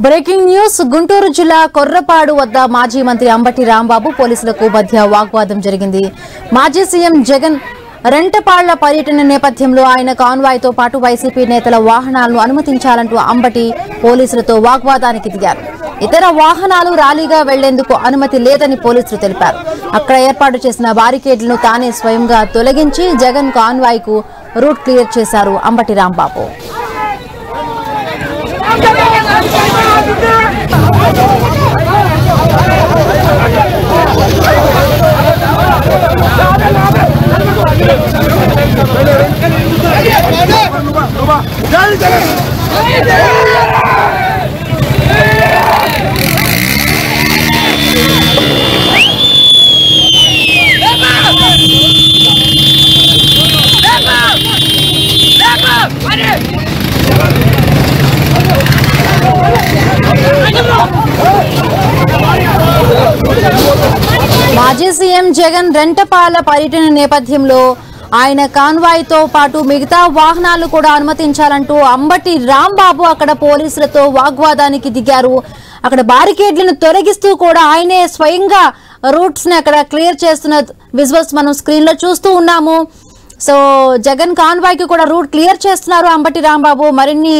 Breaking news Guntur జిల్లా కొర్రపాడు వద్ద మాజీ మంత్రి అంబటి రాంబాబు పోలీసులకు మధ్య వాగ్వాదం జరిగింది. మాజీ సీఎం జగన్ రెంటపాళ్ల పర్యటన నేపథ్యంలో ఆయన కాన్వాయ్ తో పాటు వైసీపీ నేతల వాహనాలను అనుమతించాలంటూ అంబటి పోలీసులతో వాగ్వాదానికి దిగారు. ఇతర వాహనాలు ర్యాలీగా వెళ్లేందుకు అనుమతి లేదని పోలీసులు తెలిపారు. అక్కడ ఏర్పాటు చేసిన బారికేడ్లను తానే స్వయంగా తొలగించి జగన్ కాన్వాయ్ కు రూట్ క్లియర్ చేశారు అంబటి రాంబాబు. మాజీ సీఎం జగన్ రెంటపాల పర్యటన నేపథ్యంలో ఆయన కాన్వాయ్ తో పాటు మిగతా వాహనాలు కూడా అనుమతించాలంటూ అంబటి రాంబాబు అక్కడ పోలీసులతో వాగ్వాదానికి దిగారు. అక్కడ బారికేడ్లను తొలగిస్తూ కూడా ఆయనే స్వయంగా రూట్స్ ని అక్కడ క్లియర్ చేస్తున్న విజువల్స్ మనం స్క్రీన్ లో చూస్తూ ఉన్నాము. సో జగన్ కాన్వాయ్ కి కూడా రూట్ క్లియర్ చేస్తున్నారు అంబటి రాంబాబు. మరిన్ని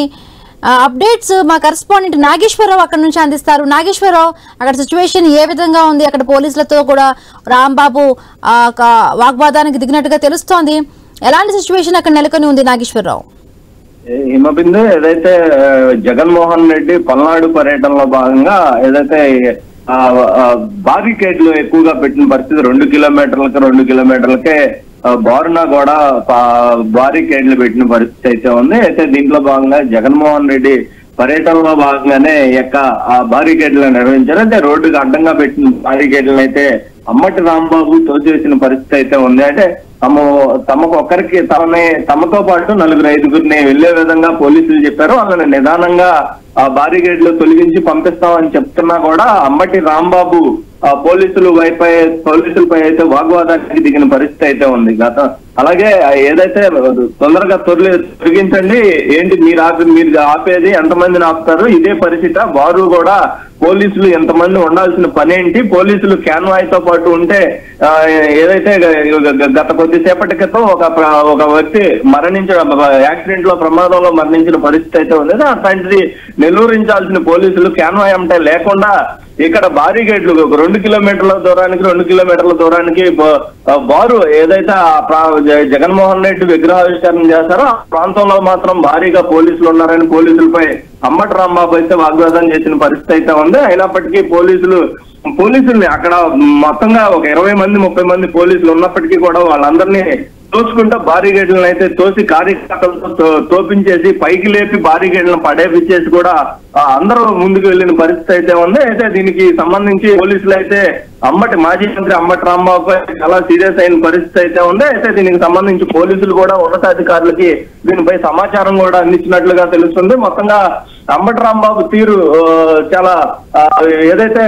అప్డేట్స్ మా కరెస్పాండెంట్ నాగేశ్వరరావు అక్కడ నుంచి అందిస్తారు. నాగేశ్వరరావు, అక్కడ సిచ్యువేషన్ ఏ విధంగా ఉంది? అక్కడ పోలీసులతో కూడా రాంబాబు వాగ్వాదానికి దిగినట్టుగా తెలుస్తోంది. ఎలాంటి సిచ్యువేషన్ అక్కడ నెలకొని ఉంది నాగేశ్వరరావు? హిమబిందు, ఏదైతే జగన్మోహన్ రెడ్డి పల్నాడు పర్యటనలో భాగంగా ఏదైతే బారికేడ్లు ఎక్కువగా పెట్టిన పరిస్థితి 2 కిలోమీటర్లకే బారునా కూడా బారికేడ్లు పెట్టిన పరిస్థితి అయితే ఉంది. అయితే దీంట్లో భాగంగా జగన్మోహన్ రెడ్డి పర్యటనలో భాగంగానే ఆ బారికేడ్లను నిర్వహించారు. అయితే రోడ్డుకి అడ్డంగా పెట్టిన బారికేడ్లను అయితే అంబటి రాంబాబు తోచేసిన పరిస్థితి అయితే ఉంది. అంటే తమకు ఒక్కరికి తమతో పాటు 4-5గురిని వెళ్లే విధంగా పోలీసులు చెప్పారు. వాళ్ళని నిదానంగా ఆ బారికేడ్లు తొలగించి పంపిస్తామని చెప్తున్నా కూడా అంబటి రాంబాబు పోలీసులపై అయితే వాగ్వాదానికి దిగిన పరిస్థితి అయితే ఉంది. అలాగే ఏదైతే తొందరగా తొలగించండి, ఏంటి మీరు ఆపేది, ఎంతమందిని ఆపుతారు, ఇదే పరిస్థితి. వారు కూడా పోలీసులు ఎంతమంది ఉండాల్సిన పని ఏంటి, పోలీసులు క్యాన్వాయ్ తో పాటు ఉంటే ఏదైతే గత కొద్దిసేపటి క్రితం ఒక వ్యక్తి యాక్సిడెంట్ లో ప్రమాదంలో మరణించిన పరిస్థితి అయితే ఉంది. అట్లాంటిది నిలువరించాల్సిన పోలీసులు క్యాన్వాయ్ అంటే లేకుండా ఇక్కడ బారికేడ్లు 2 కిలోమీటర్ల దూరానికి బారు ఏదైతే జగన్మోహన్ రెడ్డి విగ్రహావిష్కరణ చేశారో ఆ ప్రాంతంలో మాత్రం భారీగా పోలీసులు ఉన్నారని పోలీసులపై అంబటి రాంబాబు అయితే వాగ్వాదం చేసిన పరిస్థితి అయితే ఉంది. అయినప్పటికీ పోలీసుల్ని అక్కడ మొత్తంగా ఒక 20-30 మంది పోలీసులు ఉన్నప్పటికీ కూడా వాళ్ళందరినీ తోసుకుంటూ బారికేడ్లను అయితే తోసి కార్యకర్తలతో తోపించేసి పైకి లేపి బారికేడ్లను పడేపించేసి కూడా అందరూ ముందుకు వెళ్లిన పరిస్థితి అయితే ఉంది. అయితే దీనికి సంబంధించి పోలీసులు అయితే మాజీ మంత్రి అంబటి రాంబాబుపై చాలా సీరియస్ అయిన పరిస్థితి అయితే ఉంది. అయితే దీనికి సంబంధించి పోలీసులు కూడా ఉన్నతాధికారులకి దీనిపై సమాచారం కూడా అందించినట్లుగా తెలుస్తుంది. మొత్తంగా అంబటి రాంబాబు తీరు చాలా ఏదైతే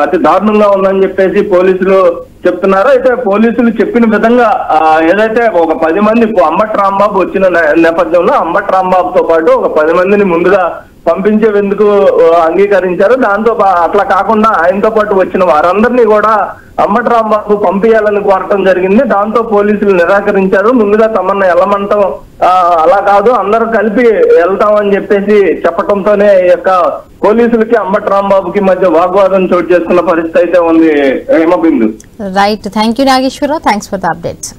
అతి దారుణంగా ఉందని చెప్పేసి పోలీసులు చెప్తున్నారు. అయితే పోలీసులు చెప్పిన విధంగా ఏదైతే ఒక 10 మంది అంబటి రాంబాబు వచ్చిన నేపథ్యంలో అంబటి రాంబాబుతో పాటు ఒక 10 మందిని ముందుగా పంపించేందుకు అంగీకరించారు. దాంతో అట్లా కాకుండా ఆయనతో పాటు వచ్చిన వారందరినీ కూడా అంబటి రాంబాబు పంపించాలని కోరటం జరిగింది. దాంతో పోలీసులు నిరాకరించారు. ముందుగా తమన్నా వెళ్ళమంటాం, అలా కాదు అందరూ కలిపి వెళ్తామని చెప్పేసి చెప్పడంతోనే పోలీసులకి అంబటి రాంబాబుకి మధ్య వాగ్వాదం చోటు చేసుకున్న పరిస్థితి అయితే ఉంది. Himabindu. Right, thank you Nageswara Rao, thanks for the updates.